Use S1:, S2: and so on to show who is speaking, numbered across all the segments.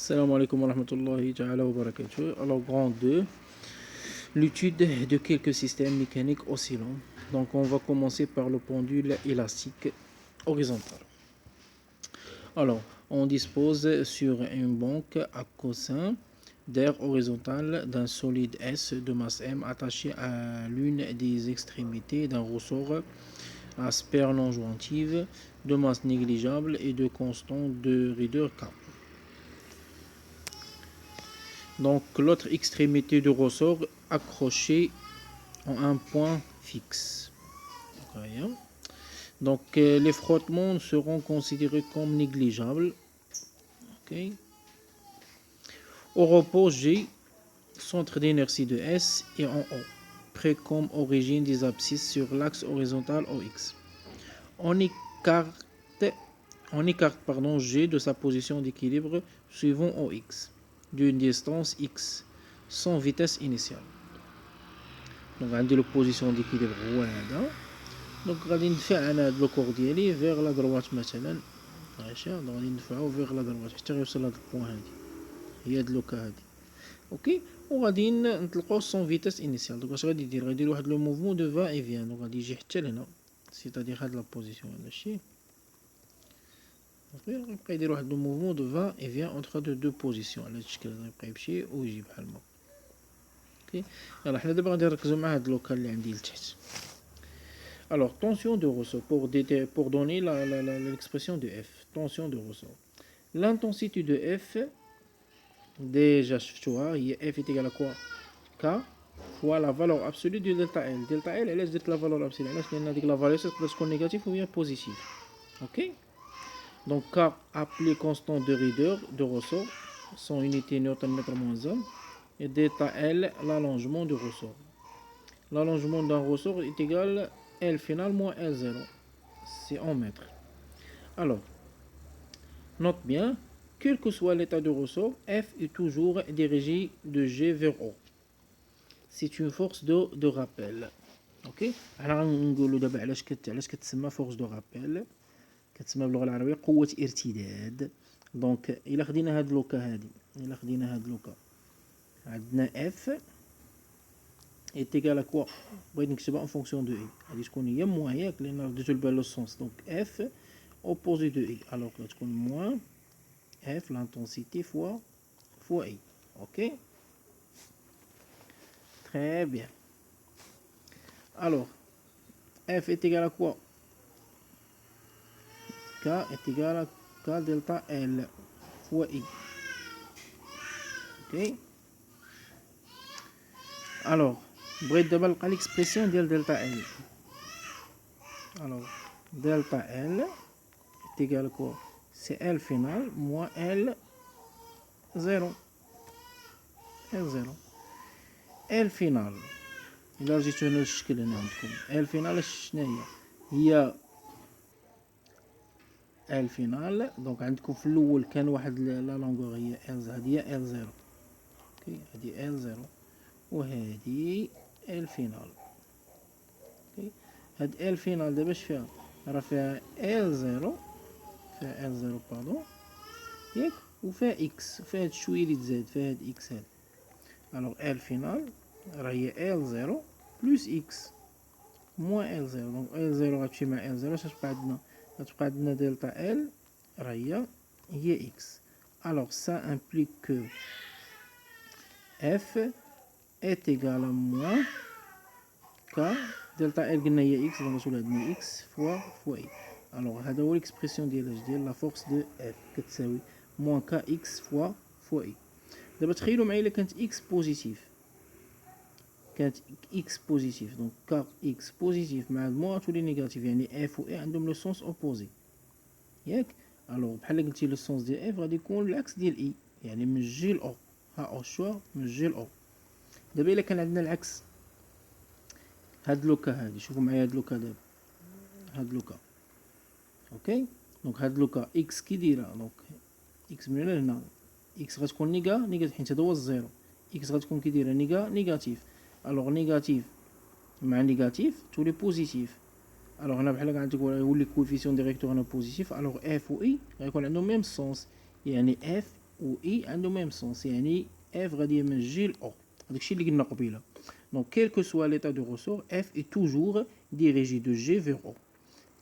S1: Salam alaikum wa rahmatullahi ta'ala wa barakatuh. Alors, grand 2, l'étude de quelques systèmes mécaniques oscillants. Donc, on va commencer par le pendule élastique horizontal. Alors, on dispose sur une banque à cossin d'air horizontal d'un solide S de masse M attaché à l'une des extrémités d'un ressort à sphère non jointive de masse négligeable et de constant de raideur K. Donc l'autre extrémité du ressort accrochée en un point fixe. Donc les frottements seront considérés comme négligeables. Okay. Au repos G, centre d'inertie de S et en O, près comme origine des abscisses sur l'axe horizontal OX. On écarte G de sa position d'équilibre suivant OX d'une distance X sans vitesse initiale. Donc on a la position d'équilibre donc غادي ندفع انا هذا الكور ديالي vers la droite مثلا ماشي donc غادي ندفعو vers la droite حتى غيوصل لهاد البوان هادي هي هاد لوكا هادي اوكي وغادي نطلقو sans vitesse initiale. donc اش غادي يدير واحد لو موفمون دو va et vient. donc غادي يجي حتى لهنا c'est-à-dire هاد لا بوزيسيون هذا الشيء يبقى يدير واحد لو موفمون دو va et vient entre deux positions على هاد الشكل هذا يبقى يمشي ويجي بحال هكا. اوكي يلا حنا دابا غادي نركزو مع هاد اللوكال اللي عندي لتحت. Alors, tension de ressort, pour donner l'expression de F, tension de ressort. L'intensité de F, déjà, F est égal à quoi? K fois la valeur absolue de delta L. Delta L, elle est la valeur absolue. La valeur c'est négative ou bien positive. Ok? Donc, K appelé constant de raideur de ressort, son unité Newton-mètre moins 1, et delta L, l'allongement du ressort. L'allongement d'un ressort est égal L final moins L0. C'est en mètres. Alors, note bien, quel que soit l'état de ressort, F est toujours dirigé de G vers O. C'est une force de rappel. Ok. Alors, نقولوا دابا علاش كتسمى force de rappel. كتسمى باللغة العربية قوة ارتداد. دونك إلا خدينا هاد لوكا عندنا F est égal à quoi? بغيت نكتبها en fonction de I. غادي تكون هي موان ياك لأن رديتو البال لو سونس. دونك F opposé de I. Alors غادي تكون موان F l'intensité fois I. Ok? Très bien. Alors F est égal à quoi? K est égal à K delta L fois I. Ok? Alors بغيت دابا نلقى l'expression ديال delta L. Alors delta L est égal à quoi? C'est L final moins L0. L0. L final إلا رجعتو هنا للشكل هنا عندكم L final شناهي؟ هي L final. دونك عندكم في الأول كان واحد لا لونغور هي L، هادي هي L0. اوكي هادي L0 وهادي L final. اوكي هاد L final دابا اش فيها؟ راه فيها L0 باردون ياك وفيها X، فيها هاد شوية اللي تزاد فيها هاد X هاد. الوغ L final راه هي L0 بلس X موان L0. دونك L0 غتمشي مع L0 اش غتبقى عندنا؟ غتبقى عندنا دلتا L راه هي X. الوغ سا implique que F est égal à moins K دلتا L قلنا هي X. دونك غتولي عندنا X فوا I. الوغ هذا هو l'expression ديال لا فورس دو F كتساوي موان KX فوا I. دابا تخيلوا معايا الا كانت X بوزيتيف، دونك KX بوزيتيف مع الموا تولي نيجاتيف، يعني F و I عندهم لو سونس اوبوزي ياك. الوغ بحال قلتي لو سونس ديال F غادي يكون العكس ديال I، يعني من جي لأو. ها أو شوا من جي لأو. دابا الا كان عندنا العكس، هاد لوكا هادي شوفوا معايا هاد لوكا دابا هاد لوكا اوكي. دونك هاد لوكا اكس كي دايره، دونك اكس من هنا لهنا اكس غتكون نيجاتيف حيت هذا هو الزيرو. اكس غتكون كي دايره نيجاتيف. الوغ نيجاتيف مع نيجاتيف تولي بوزيتيف. الوغ هنا بحال غيولي كوفيسيون ديريكتور هنا بوزيتيف. الوغ اف و اي غيكون عندهم ميم سونس، يعني اف و اي عندهم ميم سونس، يعني اف غادي يمجي ل او. هادشي اللي قلنا قبيله. دونك كيل كو سوا ليتا دو روسور اف اي توجور ديريجي دو جي فيغ او.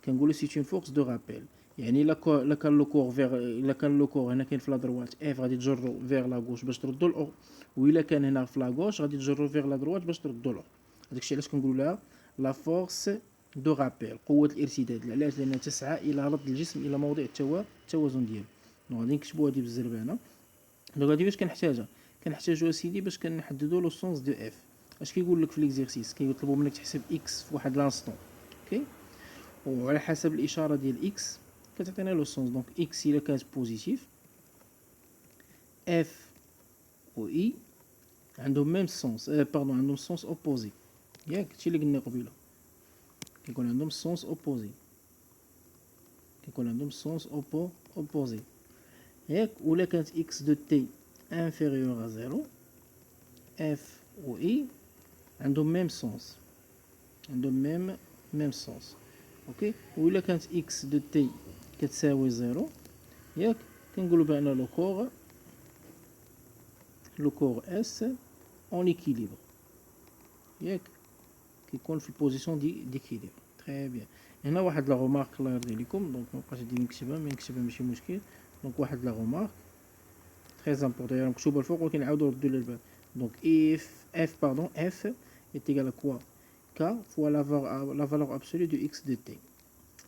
S1: كنقولوا سي اون فورس دو رابيل، يعني الا كان لو كور فيغ، الا كان لو كور هنا كاين في لا دروات اف غادي تجرو فيغ لا غوش باش تردو ل او، وإلا كان هنا في لا غوش غادي تجرو فيغ لا دروات باش تردو ل او. هادشي علاش كنقولوا لها لا فورس دو رابيل، قوة الارتداد. علاش؟ لأنها تسعى إلى رد الجسم إلى موضع التوازن ديالو. دونك غادي نكتبو هادي بالزربانة. دونك هادي باش كنحتاجها؟ كنحتاجو اسيدي باش كنحددو لو سونس دو اف. اش كيقول لك في ليكزيرسيس؟ كيطلبوا منك تحسب اكس في واحد لانستون، اوكي، وعلى حسب الاشاره ديال اكس كتعطينا لو سونس. دونك اكس الا كانت بوزيتيف، اف و اي عندهم ميم سونس، باردون عندهم سونس اوبوزي، ياك هادشي اللي قلنا قبيله، كيكون عندهم سونس اوبوزي، كيكون عندهم سونس اوبوزي، ياك. ولا كانت اكس دو تي انفيريور ا زيرو، اف و اي عندهم ميم سونس، عندهم ميم سونس، اوكي. وإلا كانت اكس دو تي كتساوي زيرو، ياك، كنقولوا بان لو كور اس اون ايكيليبر، ياك، كيكون في البوزيسيون ديكيليبر. تري بيان. هنا واحد لا رومارك الله يرضي لكم، دونك مابقاش غادي نكتبها، مي نكتبها ماشي مشكل. دونك واحد لا رومارك تري امبورطون، يعني مكتوبه الفوق ولكن نعاودو نردو لها البال. دونك اف باردون اف est égal à quoi k fois la valeur absolue de x de t.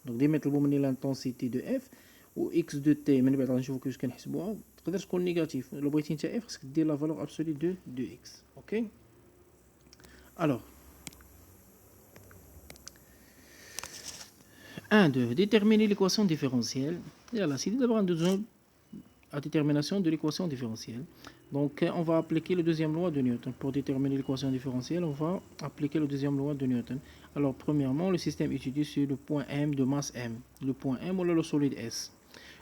S1: دونك ديما يطلبوا مني لانتونسيتي دو اف و اكس دو تي، من بعد غنشوفو كيفاش كنحسبوها. تقدر تكون نيجاتيف، لو بغيتي نتا اف خصك دير لا فالور ابسولي دو اكس، اوكي. الوغ 1 2 déterminer l'équation différentielle. Yalla سيدي دابا غندوزو à détermination de l'équation différentielle. Donc on va appliquer la deuxième loi de Newton. Pour déterminer l'équation différentielle, on va appliquer la deuxième loi de Newton. Alors premièrement, le système étudié sur le point M de masse M. Le point M ou le solide S.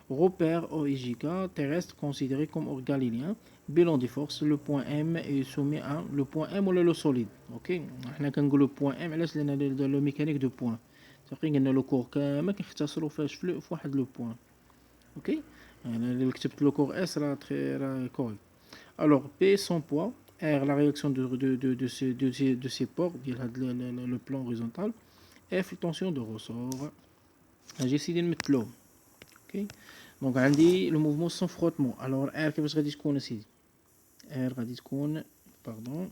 S1: Repère OIJK terrestre considéré comme galiléen. Bilan des forces, le point M est soumis à le point M ou le solide. Ok. On a le point M, là c'est le mécanique de point. C'est-à-dire que le cours كامل كنختصروا فاش في واحد لو بوين. Ok. اللي كتبت لو كور اس راه راه كوري. Alors P son poids, R la réaction de ces ports ديال هاد le plan horizontal, F tension de ressort. J'ai essayé de نمثلوه. Ok. دونك عندي لو موفمون سون فروتمون. الوغ ار كيفاش غادي تكون اسيدي؟ ار غادي تكون باردون،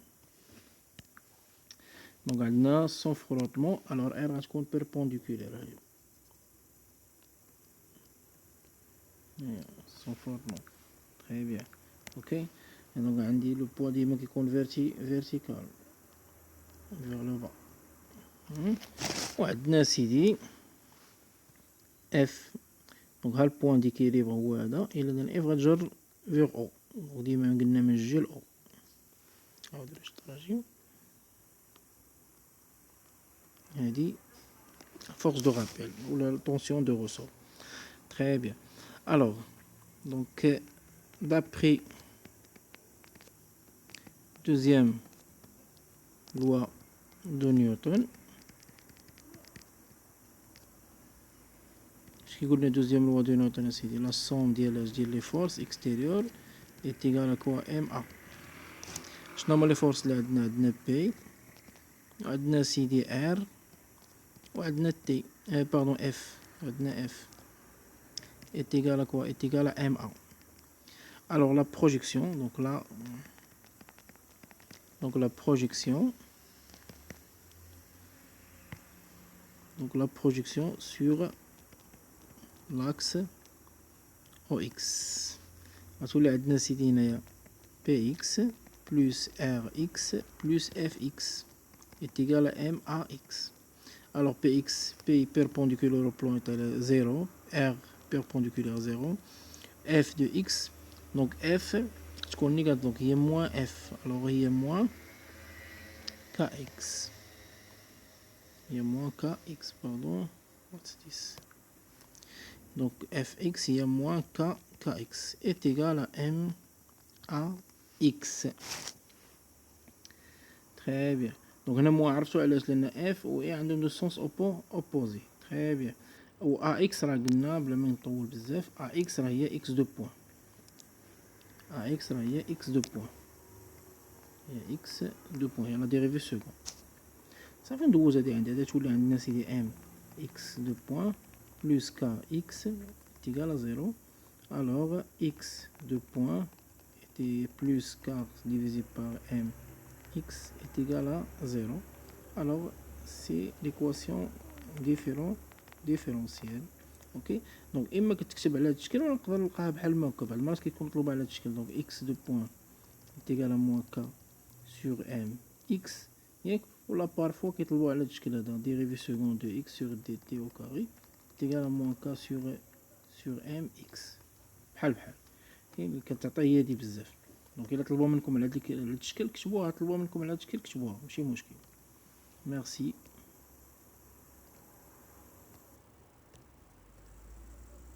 S1: دونك عندنا سون فروتمون. الوغ ار غتكون بيربونديكولير، هي سون فروتمون. تري بيان، اوكي. دونك عندي لو بوا ديما كيكون فيرتيكال فيغ لو با. وعندنا سيدي اف، دونك ها البوان ديكيليبر هو هذا، الا دان اف غتجر فيغ او، وديما قلنا من جي ل او. عاود باش تراجيو هادي force de rappel ou la tension de ressort. Très bien. Alors, donc d'après deuxième loi de Newton, ce qui est la deuxième loi de Newton, c'est la somme des forces extérieures est égale à quoi? MA. شنو les forces اللي عندنا P، عندنا CD R، وعندنا T، pardon F، عندنا F est égal à quoi? Est égal à MA. Alors la projection, donc là, donc la projection sur l'axe OX. غتولي عندنا سيدي هنايا PX plus RX plus FX est égal à MAX. Alors PX, P perpendiculaire au plan est à 0, R perpendiculaire à 0, F de X, donc F, ce qu'on négatif, donc il y a moins F, alors il y a moins KX. Il y a moins KX, pardon, what's this? Donc Fx, il y a moins KX est égal à MAX. Très bien. Donc هنا moins عرفتو علاش، لأن F و E عندهم دو سونس opposé. Très bien. و AX راه قلنا بلا ما نطول بزاف، AX راه هي X دو بوان. اكس راه هي اكس دو بوان، هي اكس دو بوان، هي لا ديريفي سكون. صافي ندوز هادي عندي، هادا تولي عندنا سيدي ام اكس دو بوان بلوس كا اكس تيغال زيرو. الوغ اكس دو بوان est plus 4 divisé par m x est égal à 0. Alors c'est l'équation différentielle. ok. donc اما كتكتب على هذا الشكل ولا نقدر نلقاها بحال ما هكا، بعض المرات كيكون مطلوب على هذا الشكل. دونك x دو بوان est égal à moins k sur m x ياك، ولا بارفوا كيطلبوا على هذا الشكل هذا dérivé second de x sur dt au carré est égal à moins k sur m x بحال كاين كتعطي هي دي بزاف. دونك الا طلبوا منكم على هذا الشكل كتبوها، طلبوا منكم على هذا الشكل كتبوها، ماشي مشكل. ميرسي.